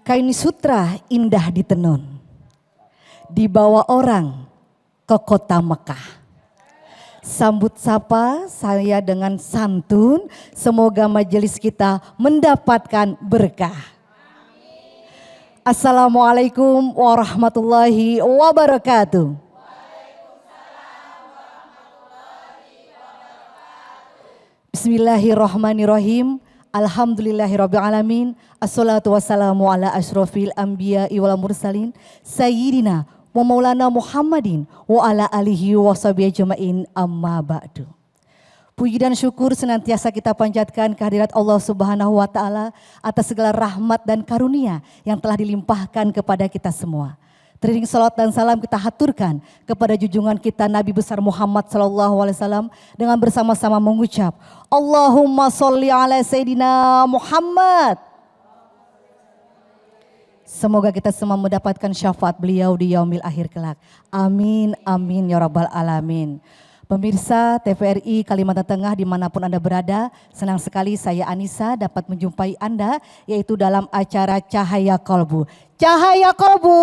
Kain sutra indah ditenun, dibawa orang ke kota Mekah. Sambut sapa saya dengan santun, semoga majelis kita mendapatkan berkah. Assalamualaikum warahmatullahi wabarakatuh. Bismillahirrahmanirrahim. Alhamdulillahirabbil alamin. Assalatu wassalamu ala asyrofil anbiya'i wal mursalin sayyidina wa maulana Muhammadin wa ala alihi wa sahbihi ajmain, amma ba'du. Puji dan syukur senantiasa kita panjatkan kehadirat Allah Subhanahu wa taala atas segala rahmat dan karunia yang telah dilimpahkan kepada kita semua. Teriring salat dan salam kita haturkan kepada junjungan kita Nabi besar Muhammad SAW dengan bersama-sama mengucap Allahumma sholli ala Sayyidina Muhammad. Semoga kita semua mendapatkan syafaat beliau di yaumil akhir kelak. Amin, amin ya rabbal alamin. Pemirsa TVRI Kalimantan Tengah dimanapun Anda berada, senang sekali saya Anissa dapat menjumpai Anda yaitu dalam acara Cahaya Kolbu. Cahaya Kolbu.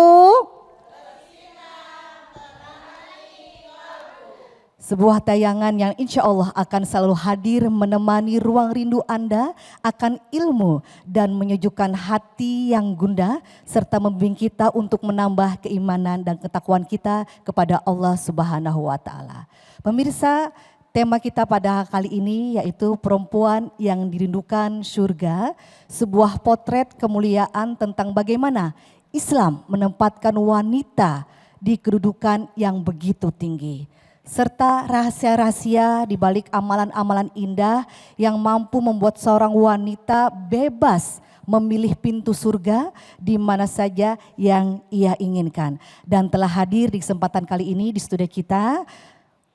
Sebuah tayangan yang insya Allah akan selalu hadir menemani ruang rindu Anda akan ilmu dan menyejukkan hati yang gundah serta membimbing kita untuk menambah keimanan dan ketakwaan kita kepada Allah Subhanahu wa taala. Pemirsa, tema kita pada kali ini yaitu perempuan yang dirindukan surga, sebuah potret kemuliaan tentang bagaimana Islam menempatkan wanita di kedudukan yang begitu tinggi. Serta rahasia-rahasia di balik amalan-amalan indah yang mampu membuat seorang wanita bebas memilih pintu surga di mana saja yang ia inginkan. Dan telah hadir di kesempatan kali ini di studio kita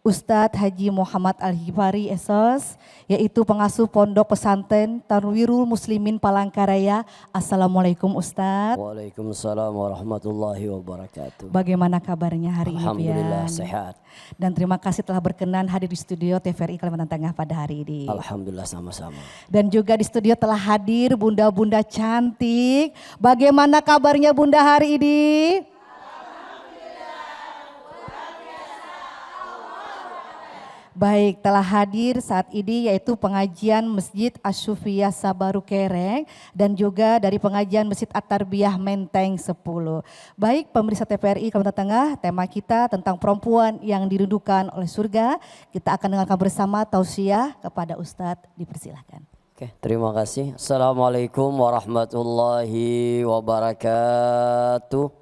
Ustadz Haji Muhammad Al-Ghifari Esos, yaitu pengasuh Pondok Pesantren Tanwirul Muslimin Palangkaraya. Assalamualaikum Ustadz. Waalaikumsalam warahmatullahi wabarakatuh. Bagaimana kabarnya hari ini? Alhamdulillah sehat. Dan terima kasih telah berkenan hadir di studio TVRI Kalimantan Tengah pada hari ini. Alhamdulillah sama-sama. Dan juga di studio telah hadir bunda-bunda cantik. Bagaimana kabarnya bunda hari ini? Baik, telah hadir saat ini yaitu pengajian Masjid Asy-Syufiyah Sabaru Kereng dan juga dari pengajian Masjid At-Tarbiyah Menteng 10. Baik, pemirsa TVRI Kalimantan Tengah, tema kita tentang perempuan yang dirindukan oleh surga. Kita akan dengarkan bersama tausiah kepada Ustadz, dipersilahkan. Oke, terima kasih. Assalamualaikum warahmatullahi wabarakatuh.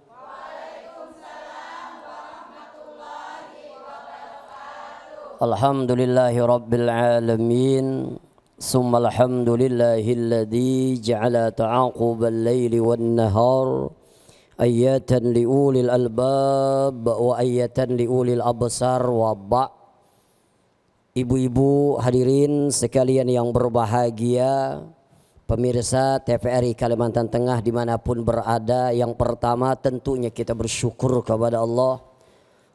Alhamdulillahi rabbil alamin. Summa alhamdulillahilladzi ja'ala ta'aqubal laili wan nahar ayatan liulil albab wa ayatan liulil absar wa ba'. Ibu-ibu hadirin sekalian yang berbahagia, pemirsa TVRI Kalimantan Tengah dimanapun berada, yang pertama tentunya kita bersyukur kepada Allah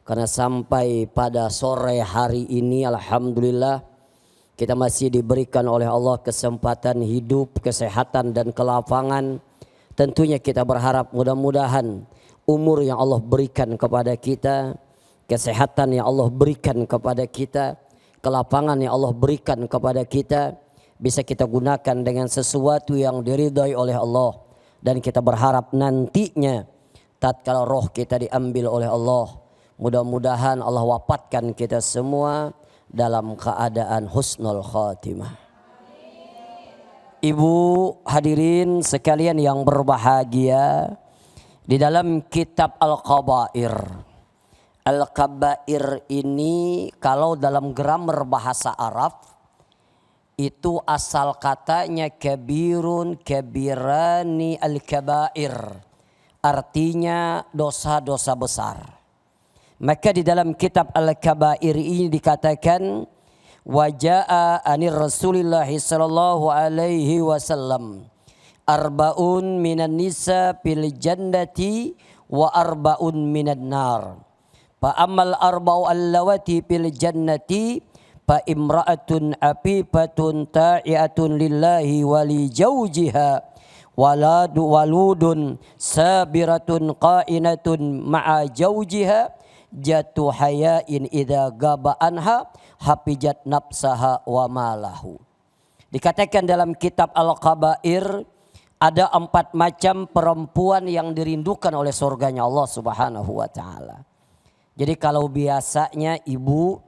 karena sampai pada sore hari ini alhamdulillah kita masih diberikan oleh Allah kesempatan hidup, kesehatan dan kelapangan. Tentunya kita berharap mudah-mudahan umur yang Allah berikan kepada kita, kesehatan yang Allah berikan kepada kita, kelapangan yang Allah berikan kepada kita bisa kita gunakan dengan sesuatu yang diridhai oleh Allah. Dan kita berharap nantinya tatkala roh kita diambil oleh Allah, mudah-mudahan Allah wafatkan kita semua dalam keadaan husnul khatimah. Ibu hadirin sekalian yang berbahagia, di dalam kitab Al-Kabair. Al-Kabair ini kalau dalam grammar bahasa Arab itu asal katanya kabirun, kabirani, al-kabair. Artinya dosa-dosa besar. Maka di dalam kitab Al-Kabair ini dikatakan waja'a anir Rasulillah sallallahu alaihi wasallam arbaun minan nisa fil jannati wa arbaun minan nar. Fa ammal arba'u allawati fil jannati fa imra'atun afifatun ta'iatun lillahi wa li zawjiha waludun sabiratun qainatun ma'a jaujiha jatu hayain idza gaba anha hafijat nafsaha wa malahu. Dikatakan dalam kitab Al-Kabair ada 4 macam perempuan yang dirindukan oleh surganya Allah Subhanahu wa taala. Jadi kalau biasanya ibu,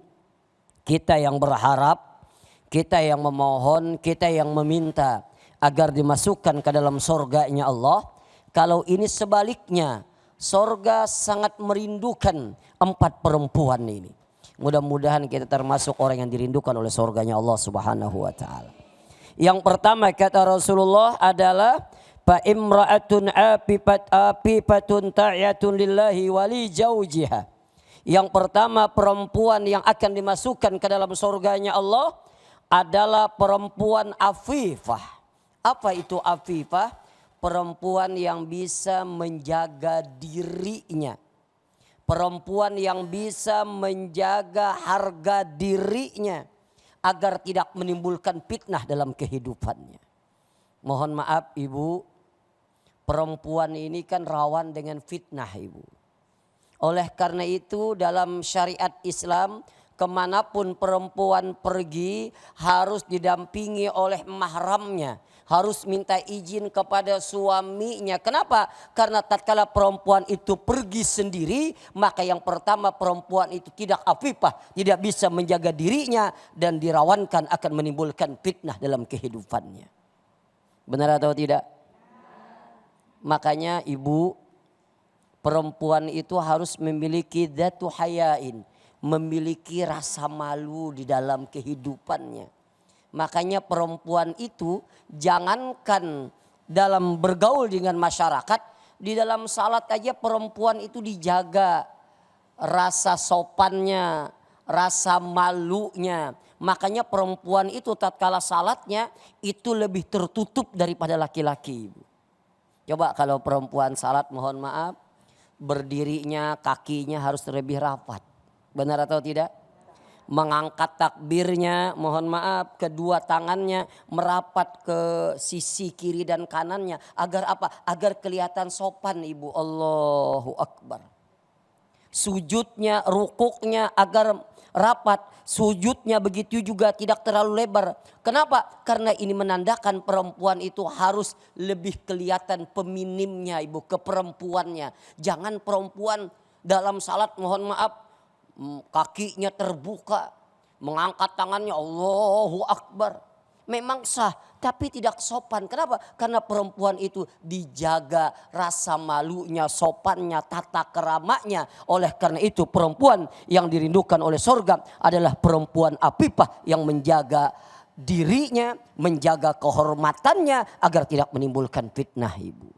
kita yang berharap, kita yang memohon, kita yang meminta agar dimasukkan ke dalam surganya Allah. Kalau ini sebaliknya, surga sangat merindukan 4 perempuan ini. Mudah-mudahan kita termasuk orang yang dirindukan oleh surganya Allah Subhanahu wa taala. Yang pertama kata Rasulullah adalah fa imra'atun afifatun ta'yatun lillahi wali jaujiha. Yang pertama perempuan yang akan dimasukkan ke dalam surganya Allah adalah perempuan afifah. Apa itu afifah? Perempuan yang bisa menjaga dirinya. Perempuan yang bisa menjaga harga dirinya agar tidak menimbulkan fitnah dalam kehidupannya. Mohon maaf ibu, perempuan ini kan rawan dengan fitnah ibu. Oleh karena itu dalam syariat Islam kemanapun perempuan pergi harus didampingi oleh mahramnya. Harus minta izin kepada suaminya. Kenapa? Karena tatkala perempuan itu pergi sendiri, maka yang pertama perempuan itu tidak afifah, tidak bisa menjaga dirinya dan dirawankan akan menimbulkan fitnah dalam kehidupannya. Benar atau tidak? Makanya ibu, perempuan itu harus memiliki dzatu hayain, memiliki rasa malu di dalam kehidupannya. Makanya perempuan itu jangankan dalam bergaul dengan masyarakat, di dalam salat aja perempuan itu dijaga rasa sopannya, rasa malunya. Makanya perempuan itu tatkala salatnya itu lebih tertutup daripada laki-laki. Coba kalau perempuan salat, mohon maaf, berdirinya kakinya harus lebih rapat. Benar atau tidak? Mengangkat takbirnya, mohon maaf, kedua tangannya merapat ke sisi kiri dan kanannya. Agar apa? Agar kelihatan sopan ibu. Allahu Akbar. Sujudnya, rukuknya agar rapat. Sujudnya begitu juga tidak terlalu lebar. Kenapa? Karena ini menandakan perempuan itu harus lebih kelihatan peminimnya ibu, keperempuannya. Jangan perempuan dalam salat mohon maaf kakinya terbuka, mengangkat tangannya Allahu Akbar. Memang sah tapi tidak sopan. Kenapa? Karena perempuan itu dijaga rasa malunya, sopannya, tata keramanya. Oleh karena itu perempuan yang dirindukan oleh surga adalah perempuan afifah yang menjaga dirinya, menjaga kehormatannya agar tidak menimbulkan fitnah ibu.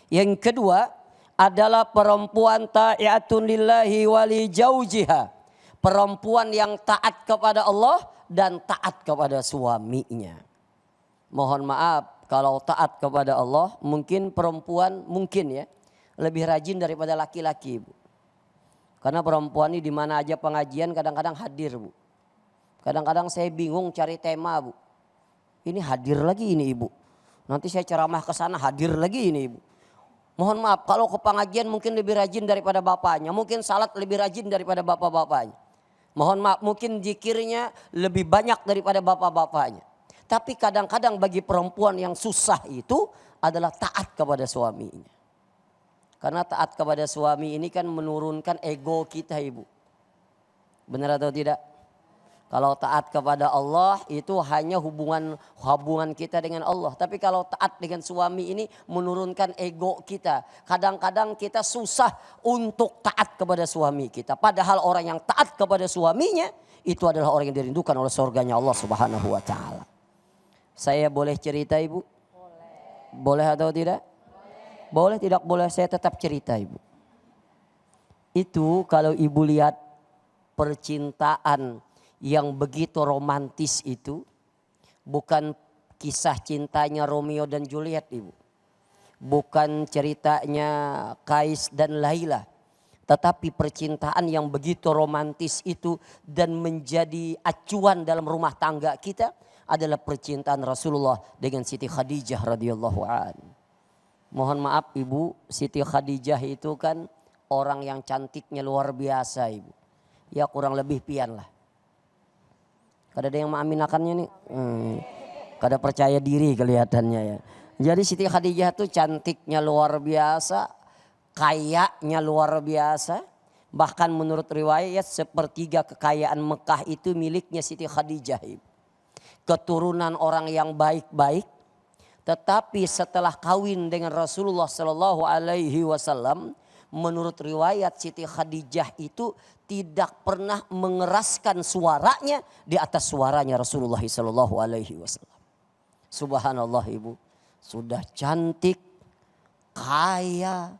Yang kedua adalah perempuan ta'atun lillahi wali jaujiha. Perempuan yang taat kepada Allah dan taat kepada suaminya. Mohon maaf kalau taat kepada Allah mungkin perempuan mungkin ya lebih rajin daripada laki-laki ibu. Karena perempuan ini di mana aja pengajian kadang-kadang hadir bu. Kadang-kadang saya bingung cari tema bu. Ini hadir lagi ini ibu. Nanti saya ceramah ke sana hadir lagi ini ibu. Mohon maaf kalau ke pengajian mungkin lebih rajin daripada bapaknya. Mungkin salat lebih rajin daripada bapak-bapaknya. Mohon maaf mungkin zikirnya lebih banyak daripada bapak-bapaknya. Tapi kadang-kadang bagi perempuan yang susah itu adalah taat kepada suaminya. Karena taat kepada suami ini kan menurunkan ego kita ibu. Benar atau tidak? Kalau taat kepada Allah itu hanya hubungan kita dengan Allah. Tapi kalau taat dengan suami ini menurunkan ego kita. Kadang-kadang kita susah untuk taat kepada suami kita. Padahal orang yang taat kepada suaminya itu adalah orang yang dirindukan oleh surganya Allah Subhanahu wa taala. Saya boleh cerita ibu? Boleh. Boleh atau tidak? Boleh tidak boleh saya tetap cerita ibu. Itu kalau ibu lihat percintaan yang begitu romantis itu bukan kisah cintanya Romeo dan Juliet ibu. Bukan ceritanya Kais dan Laila. Tetapi percintaan yang begitu romantis itu dan menjadi acuan dalam rumah tangga kita adalah percintaan Rasulullah dengan Siti Khadijah radhiyallahu an. Mohon maaf Ibu, Siti Khadijah itu kan orang yang cantiknya luar biasa Ibu. Ya kurang lebih pian lah. Kada ada yang mengaminakannya nih. Kada percaya diri kelihatannya ya. Jadi Siti Khadijah tuh cantiknya luar biasa, kayanya luar biasa. Bahkan menurut riwayat sepertiga kekayaan Mekah itu miliknya Siti Khadijah. Keturunan orang yang baik-baik. Tetapi setelah kawin dengan Rasulullah Sallallahu Alaihi Wasallam, menurut riwayat Siti Khadijah itu tidak pernah mengeraskan suaranya di atas suaranya Rasulullah Sallallahu Alaihi Wasallam. Subhanallah Ibu, sudah cantik, kaya,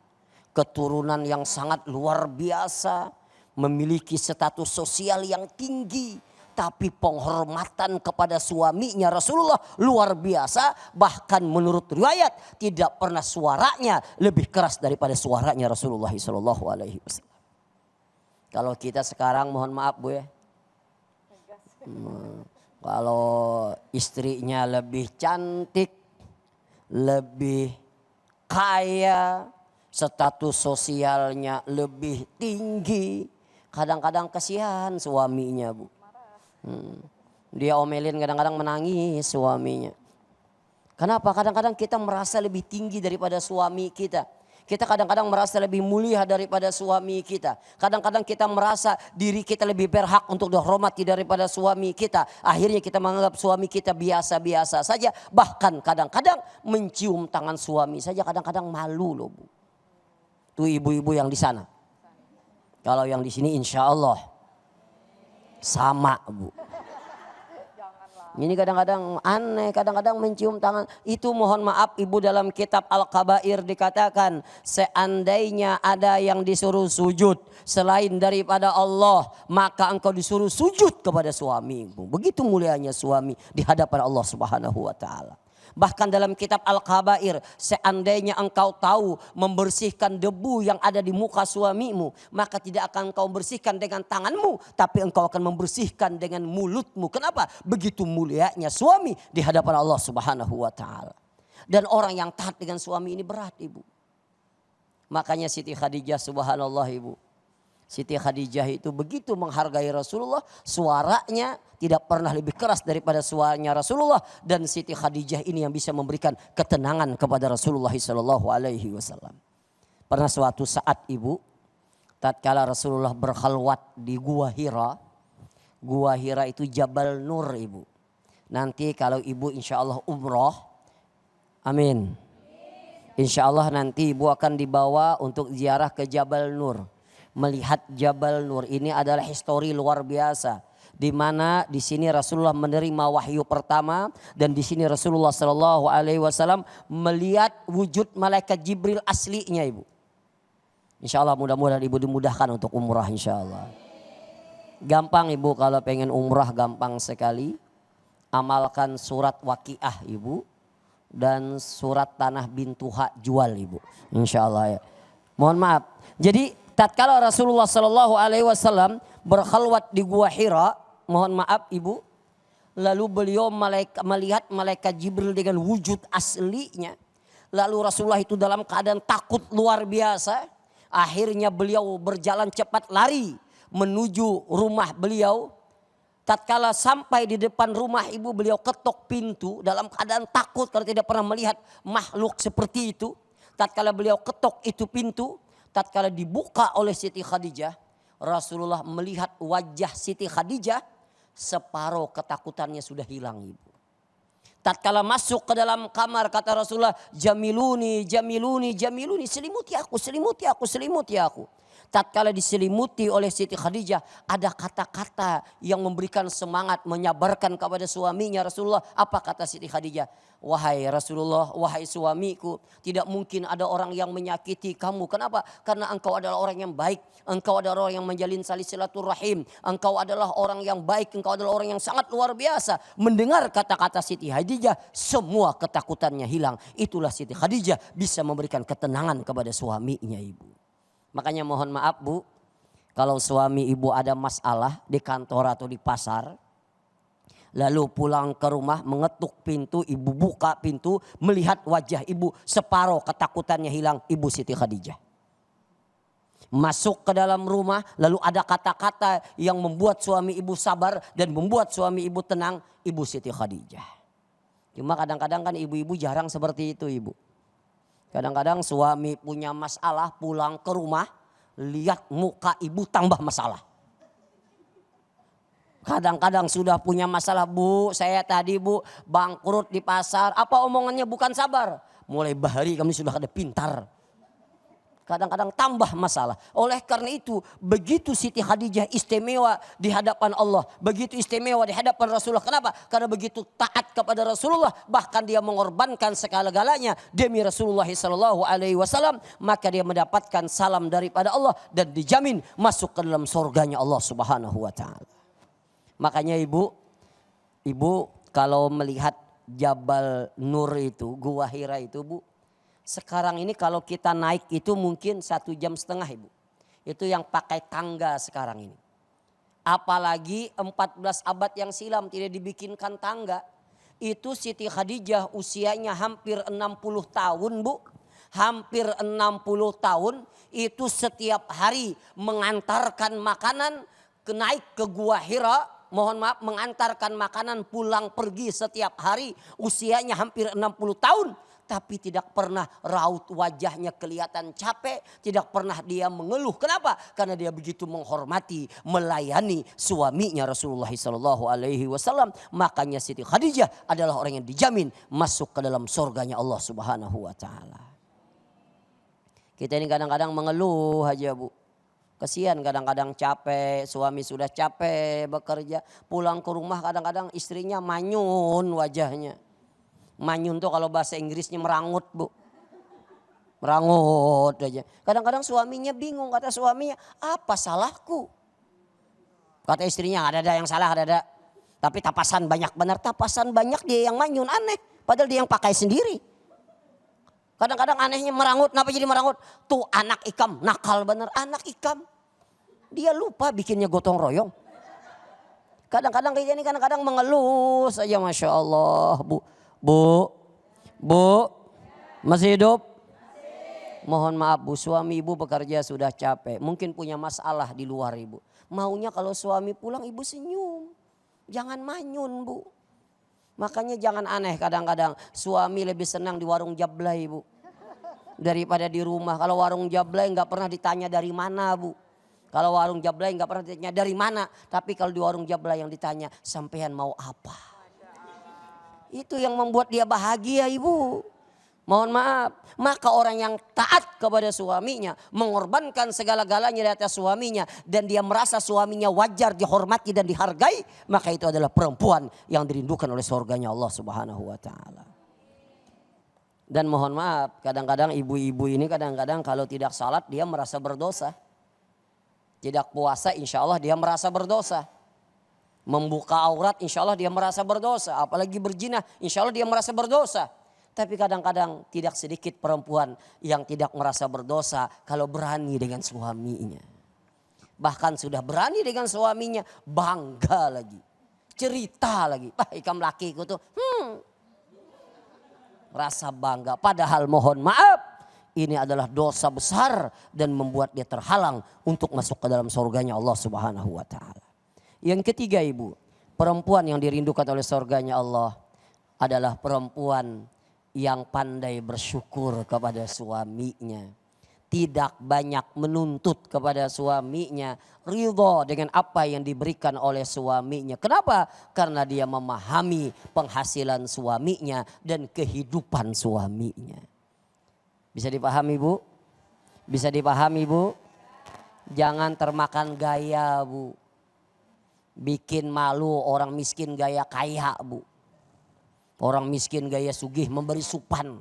keturunan yang sangat luar biasa, memiliki status sosial yang tinggi, tapi penghormatan kepada suaminya Rasulullah luar biasa. Bahkan menurut riwayat tidak pernah suaranya lebih keras daripada suaranya Rasulullah Sallallahu Alaihi Wasallam. Kalau kita sekarang mohon maaf Bu ya. Kalau istrinya lebih cantik, lebih kaya, status sosialnya lebih tinggi, kadang-kadang kasihan suaminya Bu. Dia omelin, kadang-kadang menangis suaminya. Kenapa? Kadang-kadang kita merasa lebih tinggi daripada suami kita. Kita kadang-kadang merasa lebih mulia daripada suami kita. Kadang-kadang kita merasa diri kita lebih berhak untuk dihormati daripada suami kita. Akhirnya kita menganggap suami kita biasa-biasa saja. Bahkan kadang-kadang mencium tangan suami saja kadang-kadang malu loh Bu. Tuh ibu-ibu yang di sana. Kalau yang di sini insya Allah sama Bu. Ini kadang-kadang aneh, kadang-kadang mencium tangan. Itu mohon maaf Ibu, dalam kitab Al-Kabair dikatakan seandainya ada yang disuruh sujud selain daripada Allah, maka engkau disuruh sujud kepada suamimu. Begitu mulianya suami di hadapan Allah Subhanahu wa taala. Bahkan dalam kitab Al-Kabair, seandainya engkau tahu membersihkan debu yang ada di muka suamimu, maka tidak akan engkau bersihkan dengan tanganmu, tapi engkau akan membersihkan dengan mulutmu. Kenapa? Begitu mulianya suami di hadapan Allah Subhanahu wa taala. Dan orang yang taat dengan suami ini berat Ibu. Makanya Siti Khadijah subhanallah Ibu. Siti Khadijah itu begitu menghargai Rasulullah, suaranya tidak pernah lebih keras daripada suaranya Rasulullah. Dan Siti Khadijah ini yang bisa memberikan ketenangan kepada Rasulullah Sallallahu Alaihi Wasallam. Pernah suatu saat Ibu, tatkala Rasulullah berkhalwat di Gua Hira. Gua Hira itu Jabal Nur Ibu. Nanti kalau Ibu insya Allah umroh, amin. Insya Allah nanti Ibu akan dibawa untuk ziarah ke Jabal Nur. Melihat Jabal Nur ini adalah histori luar biasa, di mana di sini Rasulullah menerima wahyu pertama, dan di sini Rasulullah Shallallahu Alaihi Wasallam melihat wujud malaikat Jibril aslinya Ibu. Insya Allah mudah-mudahan Ibu dimudahkan untuk umrah insya Allah. Gampang Ibu, kalau pengen umrah gampang sekali. Amalkan surat Waqiah Ibu dan surat Tanah Bintuha jual Ibu. Insya Allah ya. Mohon maaf. Jadi tatkala Rasulullah Sallallahu Alaihi Wasallam berkhalwat di Gua Hira, mohon maaf Ibu, lalu beliau melihat malaikat Jibril dengan wujud aslinya. Lalu Rasulullah itu dalam keadaan takut luar biasa. Akhirnya beliau berjalan cepat lari menuju rumah beliau. Tatkala sampai di depan rumah Ibu, beliau ketok pintu dalam keadaan takut karena tidak pernah melihat makhluk seperti itu. Tatkala beliau ketok itu pintu, tatkala dibuka oleh Siti Khadijah, Rasulullah melihat wajah Siti Khadijah, separuh ketakutannya sudah hilang Ibu. Tatkala masuk ke dalam kamar, kata Rasulullah, jamiluni, jamiluni, jamiluni, selimuti aku, selimuti aku, selimuti aku. Tatkala diselimuti oleh Siti Khadijah, ada kata-kata yang memberikan semangat, menyabarkan kepada suaminya Rasulullah. Apa kata Siti Khadijah? Wahai Rasulullah, wahai suamiku, tidak mungkin ada orang yang menyakiti kamu. Kenapa? Karena engkau adalah orang yang baik. Engkau adalah orang yang menjalin silaturahim. Engkau adalah orang yang baik. Engkau adalah orang yang sangat luar biasa. Mendengar kata-kata Siti Khadijah, semua ketakutannya hilang. Itulah Siti Khadijah bisa memberikan ketenangan kepada suaminya Ibu. Makanya mohon maaf Bu, kalau suami Ibu ada masalah di kantor atau di pasar, Lalu pulang ke rumah mengetuk pintu, ibu buka pintu, melihat wajah ibu separuh ketakutannya hilang, Ibu Siti Khadijah. Masuk ke dalam rumah, lalu ada kata-kata yang membuat suami ibu sabar dan membuat suami ibu tenang, Ibu Siti Khadijah. Cuma kadang-kadang kan ibu-ibu jarang seperti itu ibu. Kadang-kadang suami punya masalah pulang ke rumah, lihat muka ibu tambah masalah. Kadang-kadang sudah punya masalah, Bu, saya tadi Bu bangkrut di pasar. Apa omongannya bukan sabar. Mulai bahari kami sudah ada pintar. Kadang-kadang tambah masalah. Oleh karena itu begitu Siti Khadijah istimewa di hadapan Allah. Begitu istimewa di hadapan Rasulullah. Kenapa? Karena begitu taat kepada Rasulullah. Bahkan dia mengorbankan segala-galanya demi Rasulullah SAW. Maka dia mendapatkan salam daripada Allah. Dan dijamin masuk ke dalam surganya Allah Subhanahu Wa Ta'ala. Makanya ibu kalau melihat Jabal Nur itu, Gua Hira itu Bu. Sekarang ini kalau kita naik itu mungkin 1,5 jam ibu. Itu yang pakai tangga sekarang ini. Apalagi 14 abad yang silam tidak dibikinkan tangga. Itu Siti Khadijah usianya hampir 60 tahun Bu. Hampir 60 tahun itu setiap hari mengantarkan makanan naik ke Gua Hira. Mohon maaf, mengantarkan makanan pulang pergi setiap hari. Usianya hampir 60 tahun. Tapi tidak pernah raut wajahnya kelihatan capek. Tidak pernah dia mengeluh. Kenapa? Karena dia begitu menghormati, melayani suaminya Rasulullah SAW. Makanya Siti Khadijah adalah orang yang dijamin masuk ke dalam surganya Allah Subhanahu Wa Ta'ala. Kita ini kadang-kadang mengeluh aja Bu. Kasihan kadang-kadang capek, suami sudah capek bekerja. Pulang ke rumah kadang-kadang istrinya manyun wajahnya. Manyun tuh kalau bahasa Inggrisnya merangut Bu. Merangut aja. Kadang-kadang suaminya bingung, kata suaminya, apa salahku? Kata istrinya, ada yang salah, ada. Tapi tapasan banyak benar, tapasan banyak dia yang manyun, aneh. Padahal dia yang pakai sendiri. Kadang-kadang anehnya merangut, kenapa jadi merangut? Tuh anak ikam, nakal bener, anak ikam. Dia lupa bikinnya gotong royong. Kadang-kadang kayak gini, kadang-kadang mengeluh saja, Masya Allah. Bu, masih hidup? Mohon maaf Bu, suami ibu bekerja sudah capek. Mungkin punya masalah di luar ibu. Maunya kalau suami pulang ibu senyum. Jangan manyun Bu. Makanya jangan aneh kadang-kadang. Suami lebih senang di warung jablay Bu. Daripada di rumah. Kalau warung jablay nggak pernah ditanya dari mana Bu. Kalau warung jablay nggak pernah ditanya dari mana. Tapi kalau di warung jablay yang ditanya, sampean mau apa? Itu yang membuat dia bahagia ibu. Mohon maaf. Maka orang yang taat kepada suaminya, mengorbankan segala-galanya di atas suaminya, dan dia merasa suaminya wajar dihormati dan dihargai, maka itu adalah perempuan yang dirindukan oleh surganya Allah Subhanahu Wa Ta'ala. Dan mohon maaf, kadang-kadang ibu-ibu ini kadang-kadang kalau tidak salat dia merasa berdosa. Tidak puasa insya Allah dia merasa berdosa. Membuka aurat insya Allah dia merasa berdosa. Apalagi berzina insya Allah dia merasa berdosa. Tapi kadang-kadang tidak sedikit perempuan yang tidak merasa berdosa kalau berani dengan suaminya. Bahkan sudah berani dengan suaminya, bangga lagi. Cerita lagi. Ikam lakiku tuh rasa bangga. Padahal mohon maaf, ini adalah dosa besar dan membuat dia terhalang untuk masuk ke dalam surganya Allah Subhanahu Wa Ta'ala. Yang ketiga ibu, perempuan yang dirindukan oleh surganya Allah adalah perempuan yang pandai bersyukur kepada suaminya. Tidak banyak menuntut kepada suaminya. Ridho dengan apa yang diberikan oleh suaminya. Kenapa? Karena dia memahami penghasilan suaminya dan kehidupan suaminya. Bisa dipahami Bu? Bisa dipahami Bu? Jangan termakan gaya Bu. Bikin malu orang miskin gaya kaya Bu. Orang miskin gaya sugih memberi supan.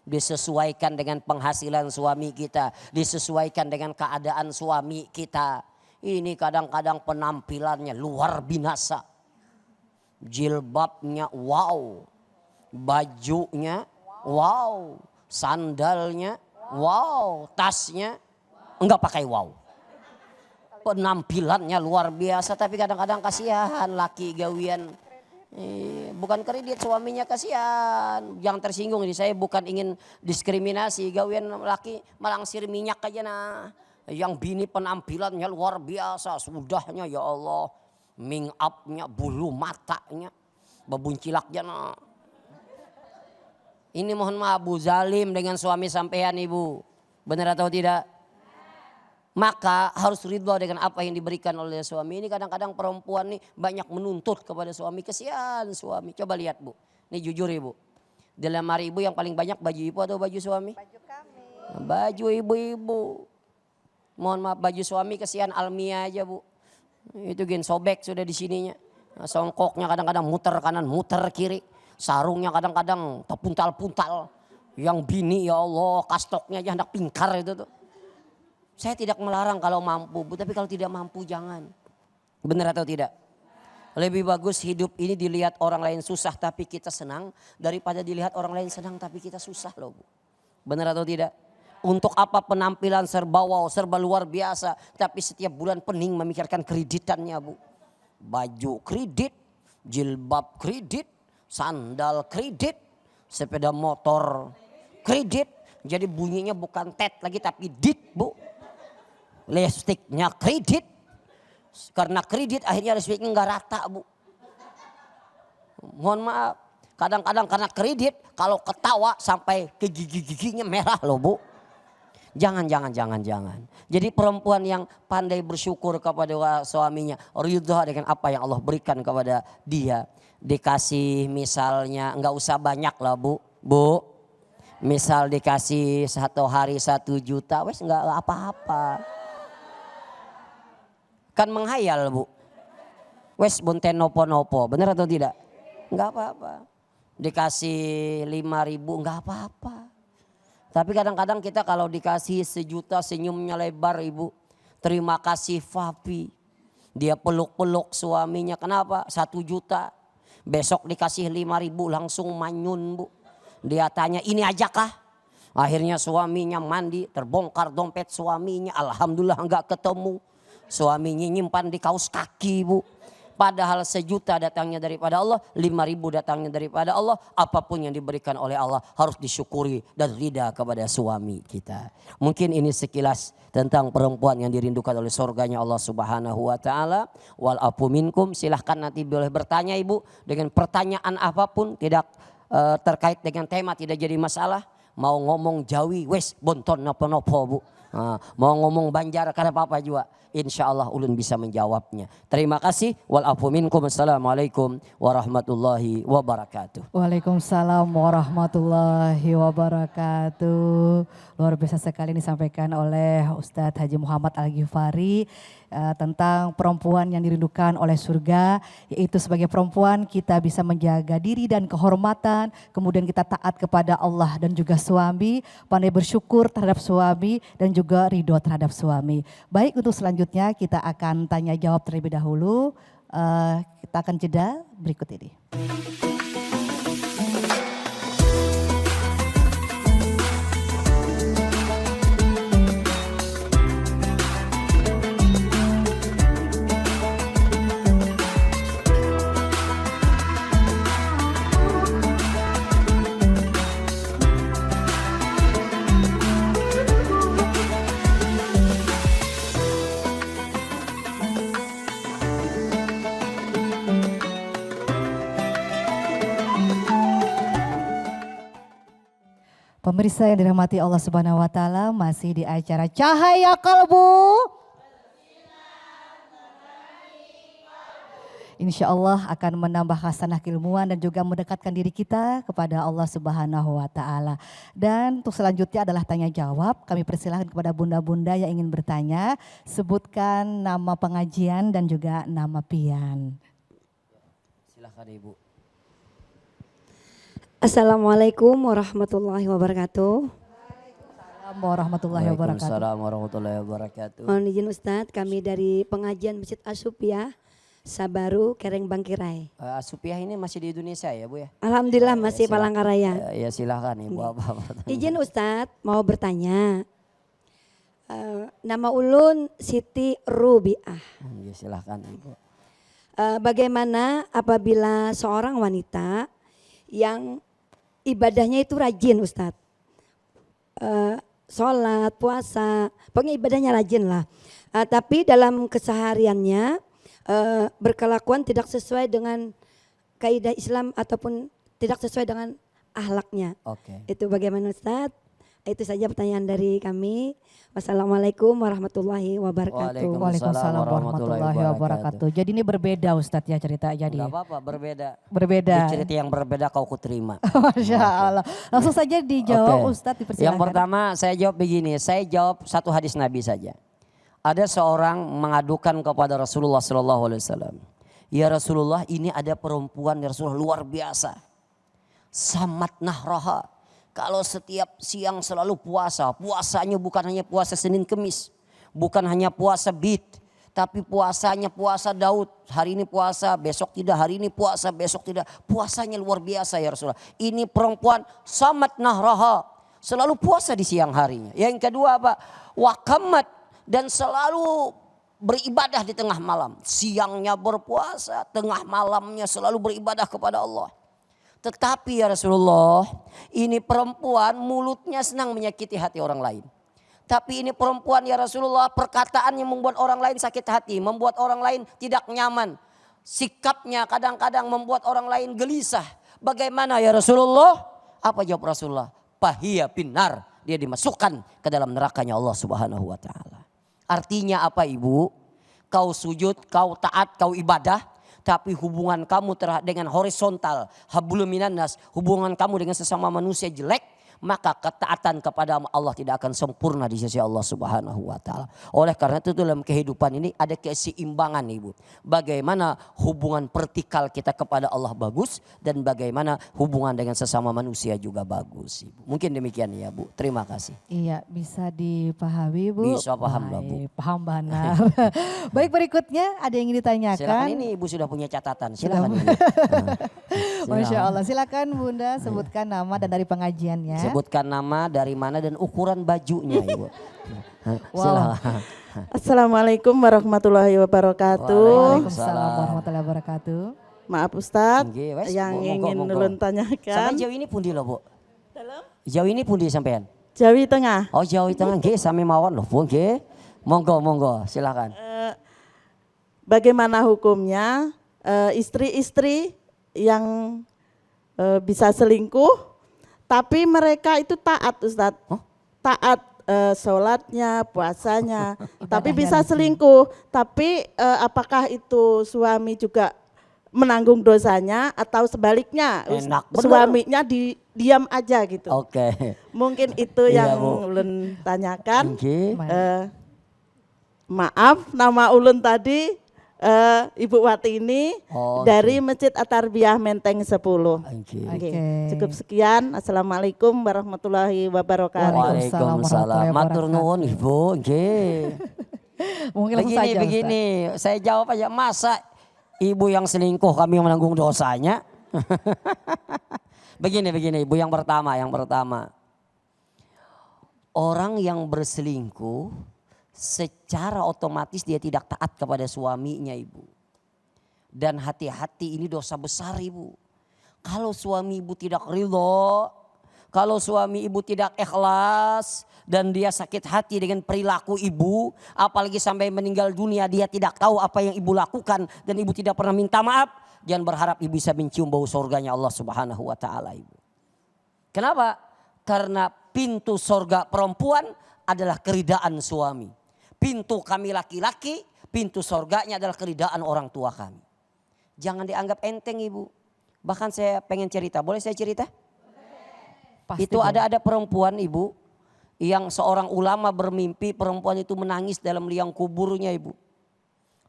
Disesuaikan dengan penghasilan suami kita. Disesuaikan dengan keadaan suami kita. Ini kadang-kadang penampilannya luar binasa. Jilbabnya wow. Bajunya wow. Sandalnya wow. Tasnya enggak pakai wow. Penampilannya luar biasa. Tapi kadang-kadang kasihan laki gawian Bukan kredit, suaminya kasihan. Jangan tersinggung, ini saya bukan ingin diskriminasi. Gawian laki malangsir minyak aja nah. Yang bini penampilannya luar biasa, sudahnya ya Allah. Make upnya, bulu matanya, babuncilaknya nah. Ini mohon maaf Bu, zalim dengan suami sampean ibu. Benar atau tidak? Maka harus ridho dengan apa yang diberikan oleh suami. Ini kadang-kadang perempuan nih banyak menuntut kepada suami. Kesian suami. Coba lihat Bu. Ini jujur ibu. Di lemari ibu yang paling banyak baju ibu atau baju suami? Baju kami. Baju ibu-ibu. Mohon maaf, baju suami kesian Almia aja Bu. Itu gen sobek sudah di sininya. Songkoknya kadang-kadang muter kanan, muter kiri. Sarungnya kadang-kadang terpuntal-puntal. Yang bini ya Allah, kastoknya aja hendak pingkar itu tuh. Saya tidak melarang kalau mampu, Bu, tapi kalau tidak mampu jangan. Benar atau tidak? Lebih bagus hidup ini dilihat orang lain susah tapi kita senang daripada dilihat orang lain senang tapi kita susah loh Bu. Benar atau tidak? Untuk apa penampilan serba wow, serba luar biasa tapi setiap bulan pening memikirkan kreditannya Bu. Baju kredit, jilbab kredit, sandal kredit, sepeda motor kredit. Jadi bunyinya bukan tet lagi tapi dit Bu. Listriknya kredit. Karena kredit akhirnya listriknya nggak rata Bu. Mohon maaf. Kadang-kadang karena kredit kalau ketawa sampai ke gigi-giginya merah loh Bu. Jangan. Jadi perempuan yang pandai bersyukur kepada suaminya. Ridha dengan apa yang Allah berikan kepada dia. Dikasih misalnya nggak usah banyak lah Bu. Misal dikasih 1 hari 1 juta. Wes nggak apa-apa. Kan menghayal Bu. Wes bonten nopo-nopo. Benar atau tidak? Enggak apa-apa. Dikasih 5.000 enggak apa-apa. Tapi kadang-kadang kita kalau dikasih 1 juta senyumnya lebar Ibu. Terima kasih Fapi. Dia peluk-peluk suaminya. Kenapa? 1 juta. Besok dikasih 5.000 langsung manyun Bu. Dia tanya ini aja kah? Akhirnya suaminya mandi. Terbongkar dompet suaminya. Alhamdulillah enggak ketemu. Suaminya nyimpan di kaos kaki Bu. Padahal 1 juta datangnya daripada Allah. 5.000 datangnya daripada Allah. Apapun yang diberikan oleh Allah harus disyukuri dan ridha kepada suami kita. Mungkin ini sekilas tentang perempuan yang dirindukan oleh surganya Allah Subhanahu wa taala. Wal afu minkum, silahkan nanti boleh bertanya Ibu dengan pertanyaan apapun, tidak terkait dengan tema tidak jadi masalah. Mau ngomong Jawi wes bonton nopo-nopo Bu. Mau ngomong Banjar karena apa juga. Insya Allah ulun bisa menjawabnya. Terima kasih. Wal afu minkum. Assalamualaikum warahmatullahi wabarakatuh. Waalaikumsalam warahmatullahi wabarakatuh. Luar biasa sekali disampaikan oleh Ustadz Haji Muhammad Al-Ghifari tentang perempuan yang dirindukan oleh surga, yaitu sebagai perempuan kita bisa menjaga diri dan kehormatan, kemudian kita taat kepada Allah dan juga suami, pandai bersyukur terhadap suami dan juga ridho terhadap suami. Baik, untuk selanjutnya kita akan tanya jawab terlebih dahulu. Kita akan jeda berikut ini. Pemirsa yang dirahmati Allah Subhanahu wa taala, masih di acara Cahaya Kalbu. Insya Allah akan menambah hasanah keilmuan dan juga mendekatkan diri kita kepada Allah Subhanahu wa taala. Dan untuk selanjutnya adalah tanya jawab. Kami persilahkan kepada bunda-bunda yang ingin bertanya, sebutkan nama pengajian dan juga nama pian. Silakan Ibu. Assalamualaikum warahmatullahi wabarakatuh. Assalamualaikum warahmatullahi wabarakatuh. Waalaikumsalam warahmatullahi wabarakatuh. Mohon izin Ustadz, kami dari pengajian Masjid Asyupiah, Sabaru, Kereng Bangkirai. Asyupiah ini masih di Indonesia ya Bu ya? Alhamdulillah masih Palangkaraya. Ya silahkan Ibu apa-apa. Izin Ustadz mau bertanya. Nama ulun Siti Rubiah. Ya silahkan Ibu. bagaimana apabila seorang wanita yang ibadahnya itu rajin Ustadz. Sholat, puasa, pokoknya ibadahnya rajin lah. Tapi dalam kesehariannya berkelakuan tidak sesuai dengan kaidah Islam ataupun tidak sesuai dengan akhlaknya. Oke. Itu bagaimana Ustadz? Itu saja pertanyaan dari kami. Wassalamualaikum warahmatullahi wabarakatuh. Waalaikumsalam warahmatullahi wabarakatuh. Jadi ini berbeda Ustadz ya cerita jadi. Enggak apa-apa, berbeda. Berbeda. Di cerita yang berbeda kau kuterima. Masya Allah. Langsung saja dijawab Oke. Ustadz, dipersilakan. Yang pertama saya jawab begini, saya jawab satu hadis Nabi saja. Ada seorang mengadukan kepada Rasulullah SAW. Ya Rasulullah, ini ada perempuan ya Rasulullah luar biasa. Samat nahraha. Kalau setiap siang selalu puasa, puasanya bukan hanya puasa Senin Kemis, bukan hanya puasa Bid, tapi puasanya puasa Daud. Hari ini puasa, besok tidak, hari ini puasa, besok tidak. Puasanya luar biasa ya Rasulullah. Ini perempuan samat nahraha, selalu puasa di siang harinya. Yang kedua apa? Wakamat, dan selalu beribadah di tengah malam. Siangnya berpuasa, tengah malamnya selalu beribadah kepada Allah. Tetapi ya Rasulullah, ini perempuan mulutnya senang menyakiti hati orang lain. Tapi ini perempuan ya Rasulullah, perkataannya membuat orang lain sakit hati, membuat orang lain tidak nyaman. Sikapnya kadang-kadang membuat orang lain gelisah. Bagaimana ya Rasulullah? Apa jawab Rasulullah? Pahiyya binar, dia dimasukkan ke dalam nerakanya Allah Subhanahu wa taala. Artinya apa Ibu? Kau sujud, kau taat, kau ibadah. Tapi hubungan kamu dengan horizontal, hablum minan nas, hubungan kamu dengan sesama manusia jelek, maka ketaatan kepada Allah tidak akan sempurna di sisi Allah Subhanahu wa taala. Oleh karena itu dalam kehidupan ini ada keseimbangan Ibu. Bagaimana hubungan vertikal kita kepada Allah bagus dan bagaimana hubungan dengan sesama manusia juga bagus Ibu. Mungkin demikian ya Bu. Terima kasih. Iya, bisa dipahami Bu. Bisa paham lah Bu. Paham benar. Baik, berikutnya ada yang ingin ditanyakan. Silakan, ini Ibu sudah punya catatan. Silakan. Masya Allah, silakan Bunda sebutkan nama dan dari pengajiannya. Sebutkan nama, dari mana dan ukuran bajunya Ibu. Wow. Silakan. Assalamualaikum warahmatullahi wabarakatuh. Waalaikumsalam warahmatullahi wabarakatuh. Maaf Ustadz, Nggih, wes, yang monggo, ingin monggo. ulun Sampai tanyakan. jauh ini pundi loh Bu? Jauh ini pundi sampean? Jawi Tengah. Oh Jawa Tengah nggih sami mawon loh Bu nggih. Monggo silakan. Bagaimana hukumnya istri-istri yang bisa selingkuh, tapi mereka itu taat Ustadz. Huh? Taat sholatnya, puasanya, tapi Ibadahnya bisa rajin. selingkuh. Tapi apakah itu suami juga menanggung dosanya atau sebaliknya Enak bener. suaminya diam aja gitu. Oke. Mungkin itu Iya, yang Bu. ulun tanyakan. Nggih. Maaf, nama ulun tadi Ibu Watini Oh, dari Masjid At-Tarbiyah Menteng 10. Nggih. Oke, Oke. cukup sekian. Assalamualaikum warahmatullahi wabarakatuh. Waalaikumsalam warahmatullahi Waalaikumsalam. Matur nuwun Ibu nggih. Mungkin langsung saja Begini, saya jawab aja, masa ibu yang selingkuh kami yang menanggung dosanya? Begini Ibu, yang pertama. Orang yang berselingkuh secara otomatis dia tidak taat kepada suaminya Ibu. Dan hati-hati, ini dosa besar Ibu. Kalau suami Ibu tidak ridho, kalau suami Ibu tidak ikhlas dan dia sakit hati dengan perilaku Ibu, apalagi sampai meninggal dunia dia tidak tahu apa yang Ibu lakukan dan Ibu tidak pernah minta maaf, jangan berharap Ibu bisa mencium bau surganya Allah Subhanahu wa taala Ibu. Kenapa? Karena pintu surga perempuan adalah keridaan suami. Pintu kami laki-laki, pintu surganya adalah keridaan orang tua kami. Jangan dianggap enteng Ibu. Bahkan saya pengen cerita, boleh saya cerita? Pasti, Itu Bu. ada perempuan Ibu, yang seorang ulama bermimpi perempuan itu menangis dalam liang kuburnya Ibu.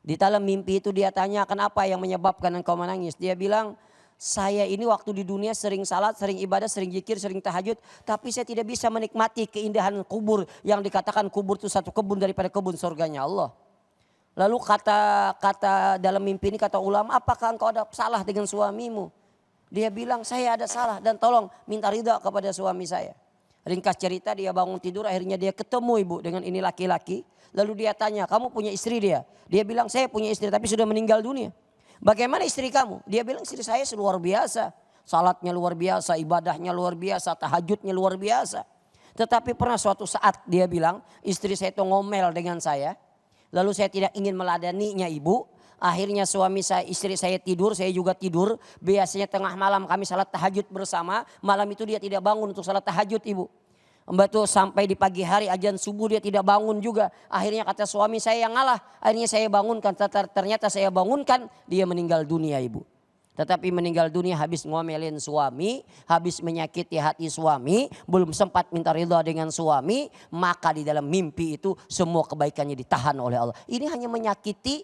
Di dalam mimpi itu dia tanya, kenapa yang menyebabkan engkau menangis? Dia bilang, saya ini waktu di dunia sering salat, sering ibadah, sering zikir, sering tahajud. Tapi saya tidak bisa menikmati keindahan kubur yang dikatakan kubur itu satu kebun daripada kebun surganya Allah. Lalu kata dalam mimpi ini kata ulama, apakah engkau ada salah dengan suamimu? Dia bilang saya ada salah dan tolong minta ridha kepada suami saya. Ringkas cerita dia bangun tidur akhirnya dia ketemu Ibu dengan ini laki-laki. Lalu dia tanya kamu punya istri dia? Dia bilang saya punya istri tapi sudah meninggal dunia. Bagaimana istri kamu? Dia bilang istri saya luar biasa. Salatnya luar biasa, ibadahnya luar biasa, tahajudnya luar biasa. Tetapi pernah suatu saat dia bilang istri saya itu ngomel dengan saya. Lalu saya tidak ingin meladaninya ibu. Akhirnya istri saya tidur, saya juga tidur. Biasanya tengah malam kami salat tahajud bersama. Malam itu dia tidak bangun untuk salat tahajud ibu. Betul, sampai di pagi hari azan subuh dia tidak bangun juga. Akhirnya kata suami saya yang ngalah. Akhirnya saya bangunkan. Ternyata saya bangunkan dia meninggal dunia ibu. Tetapi meninggal dunia habis ngomelin suami. Habis menyakiti hati suami. Belum sempat minta ridha dengan suami. Maka di dalam mimpi itu semua kebaikannya ditahan oleh Allah. Ini hanya menyakiti,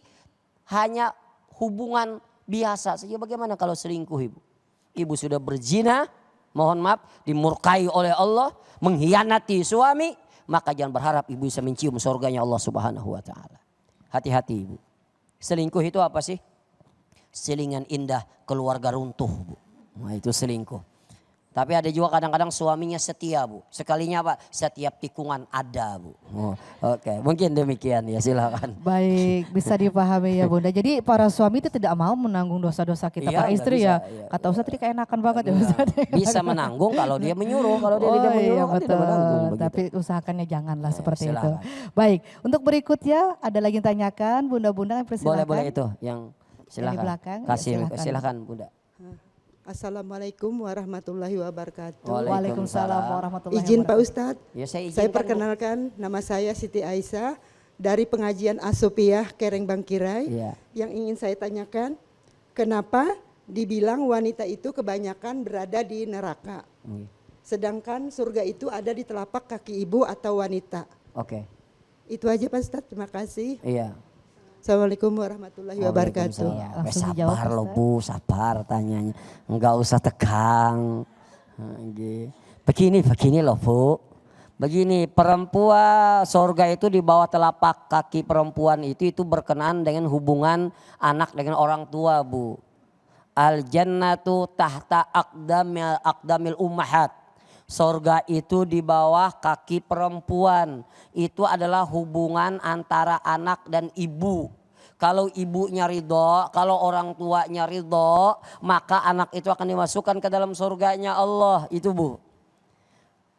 hanya hubungan biasa saja. Bagaimana kalau selingkuh ibu? Ibu sudah berzina. Mohon maaf, dimurkai oleh Allah, mengkhianati suami, maka jangan berharap ibu bisa mencium surganya Allah Subhanahu wa taala. Hati-hati ibu. Selingkuh itu apa sih? Selingan indah keluarga runtuh, Bu. Nah, itu selingkuh. Tapi ada juga kadang-kadang suaminya setia, Bu. Sekalinya apa? Setiap tikungan ada, Bu. Oh, oke, mungkin demikian ya, silakan. Baik, bisa dipahami ya Bunda. Jadi para suami itu tidak mau menanggung dosa-dosa kita para istri bisa, ya. iya, Kata Ustaz tadi keenakan banget ya Ustaz. Bisa menanggung kalau dia menyuruh, kalau dia tidak menyuruh iya, kan betul. tidak menanggung. Begitu. Tapi usahakannya janganlah seperti itu. silakan. Baik, untuk berikutnya ada lagi yang tanyakan Bunda-bunda persilakan. Boleh itu yang silakan. Yang di belakang, ya, Kasih silakan. silakan Bunda. Assalamualaikum warahmatullahi wabarakatuh. Waalaikumsalam warahmatullahi Izin Pak wabarakatuh. Ustadz, Ya, saya saya izinkan, Bu. perkenalkan nama saya Siti Aisyah dari pengajian Asopiah Kereng Bangkirai. Iya. Yang ingin saya tanyakan, kenapa dibilang wanita itu kebanyakan berada di neraka, sedangkan surga itu ada di telapak kaki ibu atau wanita. Oke. Itu aja Pak Ustadz, terima kasih. Iya. Assalamualaikum warahmatullahi wabarakatuh. Waalaikumsalam. Langsung Sabar dijawab, lo Ustaz. Bu, sabar tanyanya. Enggak usah tegang. Begini loh Bu. Begini, perempuan sorga itu di bawah telapak kaki perempuan itu berkenaan dengan hubungan anak dengan orang tua Bu. Al jannatu tahta aqdamil ummahat. Sorga itu di bawah kaki perempuan. Itu adalah hubungan antara anak dan ibu. Kalau ibunya ridho, kalau orang tuanya ridho, maka anak itu akan dimasukkan ke dalam surganya Allah. Itu Bu.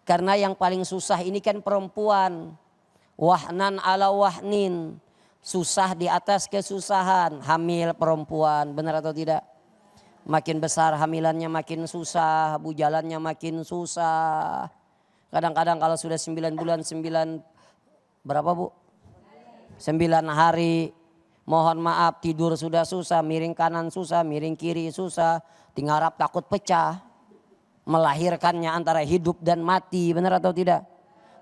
Karena yang paling susah ini kan perempuan. Wahnan ala wahnin. Susah di atas kesusahan. Hamil perempuan, benar atau tidak? Makin besar hamilannya makin susah, Bu, jalannya makin susah. Kadang-kadang kalau sudah 9 bulan, berapa Bu? 9 hari, mohon maaf tidur sudah susah, miring kanan susah, miring kiri susah. Tinggal harap takut pecah. Melahirkannya antara hidup dan mati, benar atau tidak?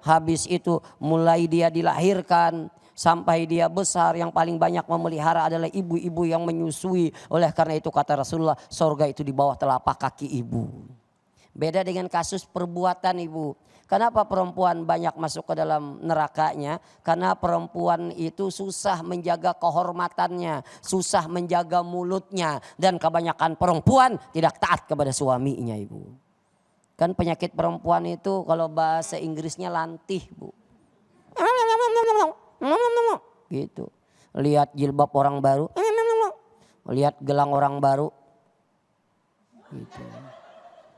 Habis itu mulai dia dilahirkan. Sampai dia besar, yang paling banyak memelihara adalah ibu-ibu yang menyusui. Oleh karena itu kata Rasulullah, sorga itu di bawah telapak kaki ibu. Beda dengan kasus perbuatan ibu. Kenapa perempuan banyak masuk ke dalam nerakanya? Karena perempuan itu susah menjaga kehormatannya, susah menjaga mulutnya. Dan kebanyakan perempuan tidak taat kepada suaminya ibu. Kan penyakit perempuan itu kalau bahasa Inggrisnya lantih Bu. Gitu. Lihat jilbab orang baru, lihat gelang orang baru. Gitu.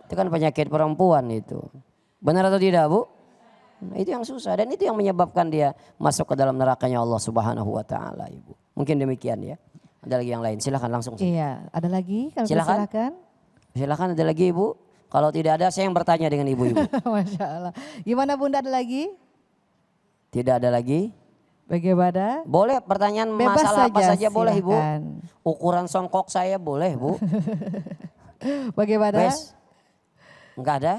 Itu kan penyakit perempuan itu. Benar atau tidak Bu? Nah, itu yang susah dan itu yang menyebabkan dia masuk ke dalam nerakanya Allah Subhanahu wa taala Ibu. Mungkin demikian ya. Ada lagi yang lain? Silakan langsung. Iya, ada lagi? Kalau Silakan. silakan. Silakan ada lagi Ibu. Kalau tidak ada saya yang bertanya dengan ibu-ibu. Masya Allah. Gimana Bunda, ada lagi? Tidak ada lagi? Bagaimana? Boleh pertanyaan Bebas masalah apa saja, saja boleh Ibu. silakan. Ukuran songkok saya boleh Bu. Bagaimana? Wes. Enggak ada?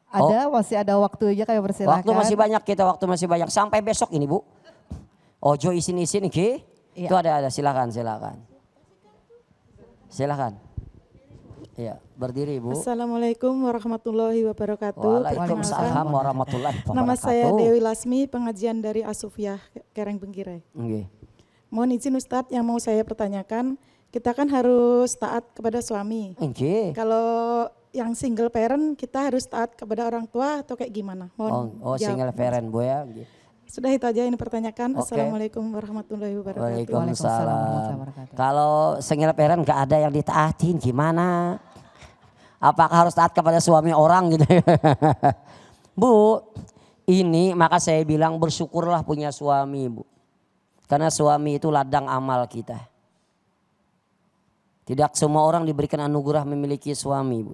Ada, masih ada waktu aja kayak persilakan. Waktu masih banyak kita, waktu masih banyak. Sampai besok ini Bu. Ojo isin-isin iki. Iya. Itu ada, silakan. Silakan. Iya, berdiri Bu. Assalamualaikum warahmatullahi wabarakatuh. Waalaikumsalam warahmatullahi wabarakatuh. Nama saya Dewi Lasmi, pengajian dari Asofiah Kereng Bangkirai. Nggih. Mohon izin Ustadz, yang mau saya pertanyakan, kita kan harus taat kepada suami. Nggih. Kalau yang single parent kita harus taat kepada orang tua atau kayak gimana? Mohon Oh, jawab. single parent Bu ya. Nggih. Sudah itu aja yang dipertanyakan. Oke. Assalamualaikum warahmatullahi wabarakatuh. Waalaikumsalam warahmatullahi Waalaikumsalam. wabarakatuh. Kalau sengil-peren nggak ada yang ditaatin gimana? Apakah harus taat kepada suami orang gitu? Bu, ini maka saya bilang bersyukurlah punya suami, Bu. Karena suami itu ladang amal kita. Tidak semua orang diberikan anugerah memiliki suami, Bu.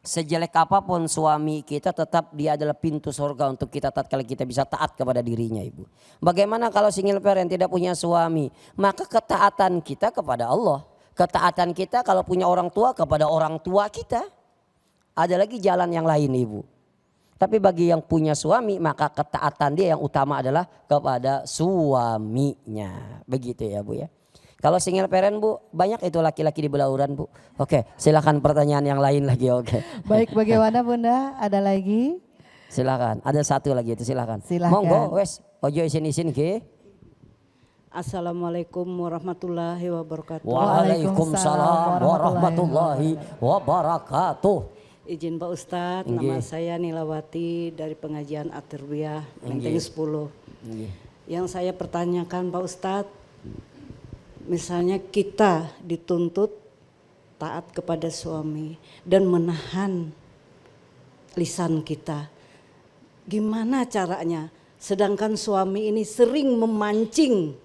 Sejelek apapun suami kita, tetap dia adalah pintu surga untuk kita tatkala kita bisa taat kepada dirinya, Ibu. Bagaimana kalau single parent tidak punya suami? Maka ketaatan kita kepada Allah. Ketaatan kita kalau punya orang tua kepada orang tua kita. Ada lagi jalan yang lain, Ibu. Tapi bagi yang punya suami, maka ketaatan dia yang utama adalah kepada suaminya. Begitu ya, Bu ya. Kalau single parent, Bu, banyak itu laki-laki di belauran, Bu. Oke, silakan pertanyaan yang lain lagi. Oke. Baik, bagaimana Bunda? Ada lagi? Silakan. Ada satu lagi itu silakan. Silakan. Monggo, wes. Ojo isin-isin ke. Assalamualaikum warahmatullahi wabarakatuh. Waalaikumsalam warahmatullahi wabarakatuh. Izin Pak Ustadz, Nggih. nama saya Nilawati dari pengajian At-Tarbiyah Menteng 10. Yang saya pertanyakan Pak Ustadz, misalnya kita dituntut taat kepada suami dan menahan lisan kita. Gimana caranya? Sedangkan suami ini sering memancing,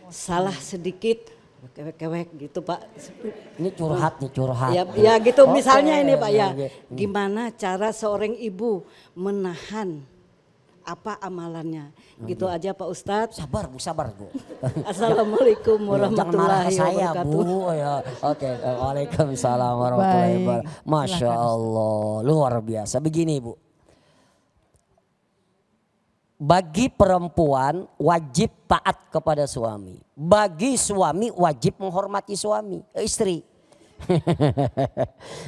salah sedikit kewek-kewek gitu Pak. Ini curhat nih, curhat. Ya gitu Oke, misalnya ini Pak ya. oke. Gimana cara seorang ibu menahan apa amalannya? Gitu aja Pak Ustadz. Sabar, Bu, sabar, Bu. Assalamualaikum Jangan marah warahmatullahi ke saya, wabarakatuh. Bu. Ya, oke. Waalaikumsalam warahmatullahi Baik. wabarakatuh. Masya Allah, luar biasa. Begini, Bu. Bagi perempuan wajib taat kepada suami. Bagi suami wajib menghormati suami, istri.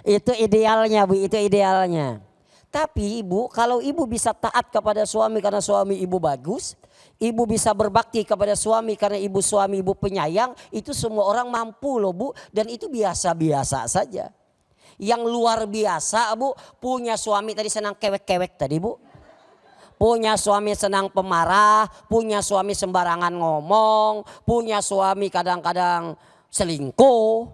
Itu idealnya, Bu, itu idealnya. Tapi Ibu, kalau Ibu bisa taat kepada suami karena suami Ibu bagus, Ibu bisa berbakti kepada suami karena suami Ibu penyayang, itu semua orang mampu loh, Bu, dan itu biasa-biasa saja. Yang luar biasa, Bu, punya suami tadi senang kewek-kewek tadi, Bu. Punya suami senang pemarah, punya suami sembarangan ngomong, punya suami kadang-kadang selingkuh.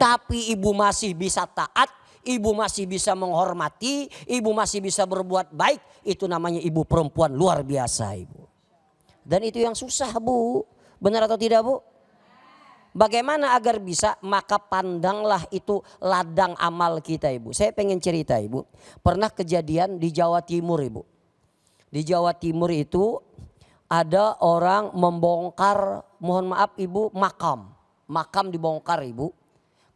Tapi ibu masih bisa taat, ibu masih bisa menghormati, ibu masih bisa berbuat baik. Itu namanya ibu perempuan luar biasa, Ibu. Dan itu yang susah, Bu. Benar atau tidak, Bu? Bagaimana agar bisa? Maka pandanglah itu ladang amal kita, Ibu. Saya pengen cerita, Ibu. Pernah kejadian di Jawa Timur, Ibu. Di Jawa Timur itu ada orang membongkar, mohon maaf Ibu, makam. Makam dibongkar, Ibu,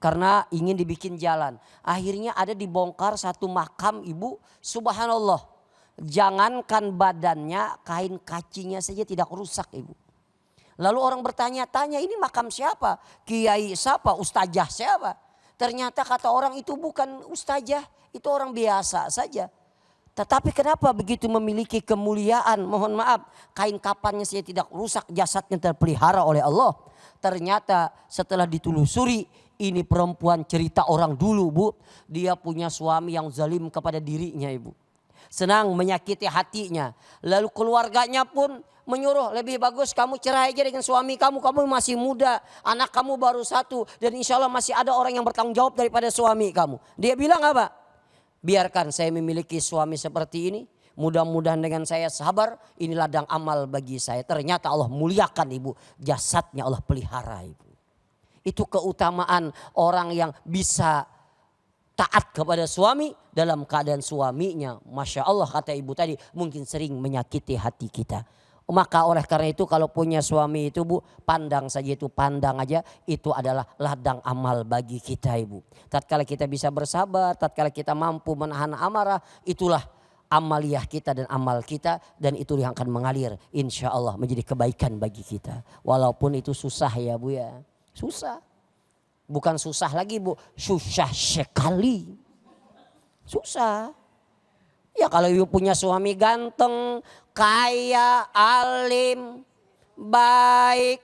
karena ingin dibikin jalan. Akhirnya ada dibongkar satu makam, Ibu, subhanallah. Jangankan badannya, kain kacinya saja tidak rusak, Ibu. Lalu orang bertanya-tanya, ini makam siapa? Kiai siapa? Ustazah siapa? Ternyata kata orang itu bukan ustazah, itu orang biasa saja. Tetapi kenapa begitu memiliki kemuliaan, mohon maaf, kain kapannya saja tidak rusak, jasadnya terpelihara oleh Allah. Ternyata setelah ditelusuri, ini perempuan cerita orang dulu, Bu. Dia punya suami yang zalim kepada dirinya, Ibu. Senang menyakiti hatinya. Lalu keluarganya pun menyuruh, lebih bagus kamu cerai aja dengan suami kamu. Kamu masih muda, anak kamu baru satu. Dan insya Allah masih ada orang yang bertanggung jawab daripada suami kamu. Dia bilang apa? Biarkan saya memiliki suami seperti ini. Mudah-mudahan dengan saya sabar, ini ladang amal bagi saya. Ternyata Allah muliakan, Ibu. Jasadnya Allah pelihara, Ibu. Itu keutamaan orang yang bisa taat kepada suami dalam keadaan suaminya. Masya Allah, kata Ibu tadi, mungkin sering menyakiti hati kita. Maka oleh karena itu kalau punya suami itu, Bu, pandang saja itu, pandang aja itu adalah ladang amal bagi kita, Ibu. Tatkala kita bisa bersabar, tatkala kita mampu menahan amarah, itulah amaliyah kita dan amal kita, dan itu yang akan mengalir insya Allah menjadi kebaikan bagi kita. Walaupun itu susah ya, Bu ya. Susah. Bukan susah lagi, Bu, susah sekali. Susah. Ya kalau ibu punya suami ganteng, kaya, alim, baik.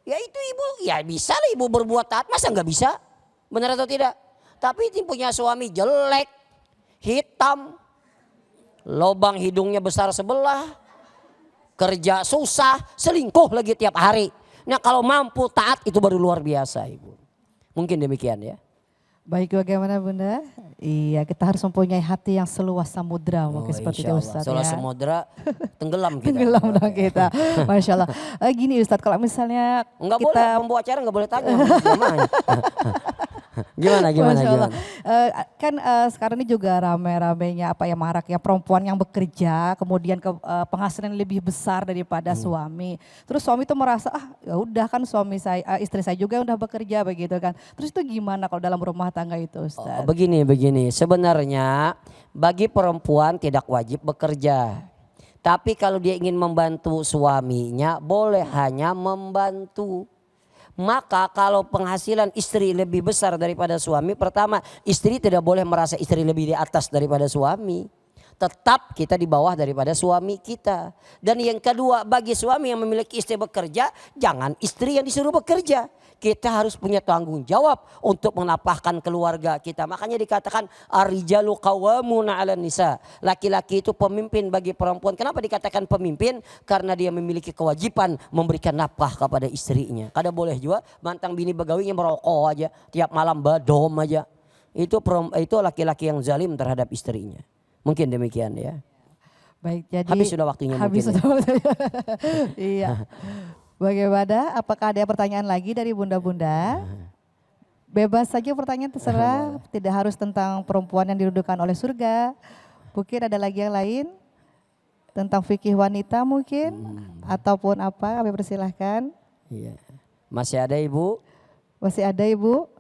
Ya itu ibu, ya bisa lah ibu berbuat taat, masa nggak bisa? Benar atau tidak? Tapi ini punya suami jelek, hitam, lubang hidungnya besar sebelah, kerja susah, selingkuh lagi tiap hari. Nah kalau mampu taat itu baru luar biasa Ibu. Mungkin demikian ya. Baik, bagaimana Bunda? Iya, kita harus mempunyai hati yang seluas samudra, mungkin seperti itu Ustadz Seolah ya. samudra tenggelam kita. Tenggelam dong kita, Masya Allah. Gini Ustadz, kalau misalnya Enggak kita boleh, pembawa acara enggak boleh tanya. Gimana? Masya Allah. Kan sekarang ini juga rame-ramenya apa ya, marak ya perempuan yang bekerja kemudian penghasilan lebih besar daripada suami. Terus suami itu merasa ya udah kan suami saya, istri saya juga udah bekerja begitu kan. Terus itu gimana kalau dalam rumah tangga itu Ustaz? Begini. Sebenarnya bagi perempuan tidak wajib bekerja. Tapi kalau dia ingin membantu suaminya boleh hanya membantu. Maka kalau penghasilan istri lebih besar daripada suami, pertama istri tidak boleh merasa istri lebih di atas daripada suami. Tetap kita di bawah daripada suami kita. Dan yang kedua, bagi suami yang memiliki istri bekerja, jangan istri yang disuruh bekerja. Kita harus punya tanggung jawab untuk menapahkan keluarga kita. Makanya dikatakan ar-rijalu qawwamuna 'alan nisa. Laki-laki itu pemimpin bagi perempuan. Kenapa dikatakan pemimpin? Karena dia memiliki kewajiban memberikan nafkah kepada istrinya. Kadang boleh juga mantang bini begawinya merokok aja, tiap malam badom aja. Itu laki-laki yang zalim terhadap istrinya. Mungkin demikian ya. Baik, jadi Habis sudah waktunya habis mungkin, sudah waktunya. Iya. Bagaimana? Apakah ada pertanyaan lagi dari bunda-bunda? Bebas saja pertanyaan, terserah. Tidak harus tentang perempuan yang dirindukan oleh surga. Mungkin ada lagi yang lain? Tentang fikih wanita mungkin? Ataupun apa? Kami persilahkan. Iya. Masih ada Ibu? Masih ada Ibu?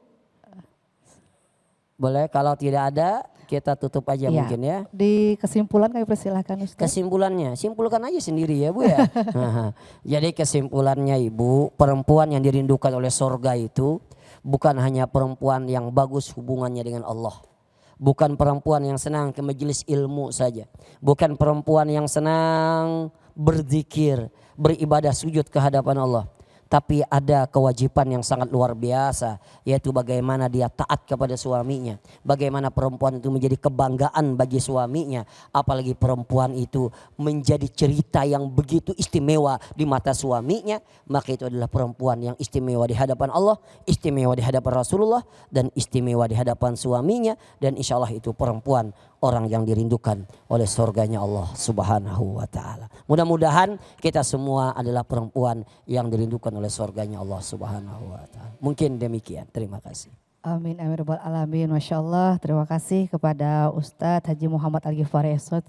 Boleh, kalau tidak ada kita tutup aja Iya. mungkin ya. Di kesimpulan kami persilahkan Ustaz. Kesimpulannya, simpulkan aja sendiri ya Bu ya. Jadi kesimpulannya Ibu, perempuan yang dirindukan oleh sorga itu bukan hanya perempuan yang bagus hubungannya dengan Allah. Bukan perempuan yang senang ke majelis ilmu saja. Bukan perempuan yang senang berzikir, beribadah sujud ke hadapan Allah. Tapi ada kewajiban yang sangat luar biasa, yaitu bagaimana dia taat kepada suaminya. Bagaimana perempuan itu menjadi kebanggaan bagi suaminya. Apalagi perempuan itu menjadi cerita yang begitu istimewa di mata suaminya. Maka itu adalah perempuan yang istimewa di hadapan Allah, istimewa di hadapan Rasulullah, dan istimewa di hadapan suaminya. Dan insya Allah itu perempuan orang yang dirindukan oleh surganya Allah Subhanahu wa ta'ala. Mudah-mudahan kita semua adalah perempuan yang dirindukan oleh surganya Allah Subhanahu wa ta'ala. Mungkin demikian. Terima kasih. Amin, amin, rabbal alamin. Masya Allah, terima kasih kepada Ustadz Haji Muhammad Al-Ghifari Esot,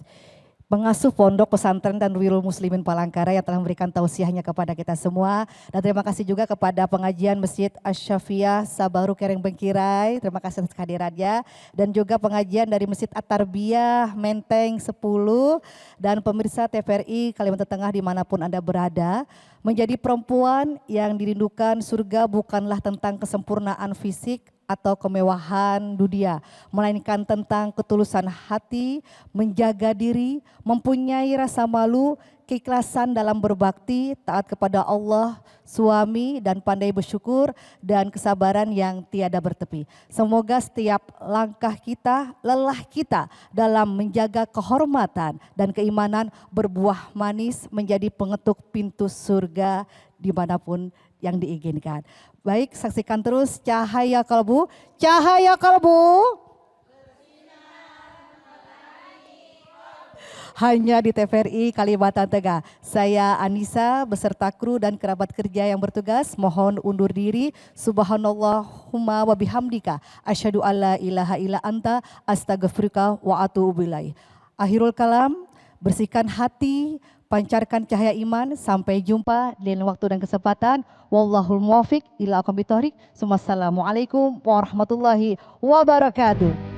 pengasuh Pondok Pesantren dan Wirul Muslimin Palangkaraya yang telah memberikan tausiahnya kepada kita semua. Dan terima kasih juga kepada pengajian Masjid Asy-Syafi'iyah Sabaru Kereng Bengkirai. Terima kasih atas kehadirannya. Dan juga pengajian dari Masjid At-Tarbiyah Menteng 10. Dan pemirsa TVRI Kalimantan Tengah dimanapun Anda berada. Menjadi perempuan yang dirindukan surga bukanlah tentang kesempurnaan fisik atau kemewahan dunia, melainkan tentang ketulusan hati, menjaga diri, mempunyai rasa malu, keikhlasan dalam berbakti, taat kepada Allah, suami, dan pandai bersyukur, dan kesabaran yang tiada bertepi. Semoga setiap langkah kita, lelah kita dalam menjaga kehormatan dan keimanan berbuah manis menjadi pengetuk pintu surga dimanapun yang diinginkan. Baik, saksikan terus Cahaya Kalbu. Cahaya Kalbu. Hanya di TVRI Kalimantan Tengah. Saya Anissa beserta kru dan kerabat kerja yang bertugas mohon undur diri. Subhanallahumma wa bihamdika asyhadu alla ilaha illa anta astaghfiruka wa atubu ilaik. Akhirul kalam, bersihkan hati, pancarkan cahaya iman. Sampai jumpa di lain waktu dan kesempatan. Wallahul muwaffiq ila aqwamit thoriq. Wassalamualaikum warahmatullahi wabarakatuh.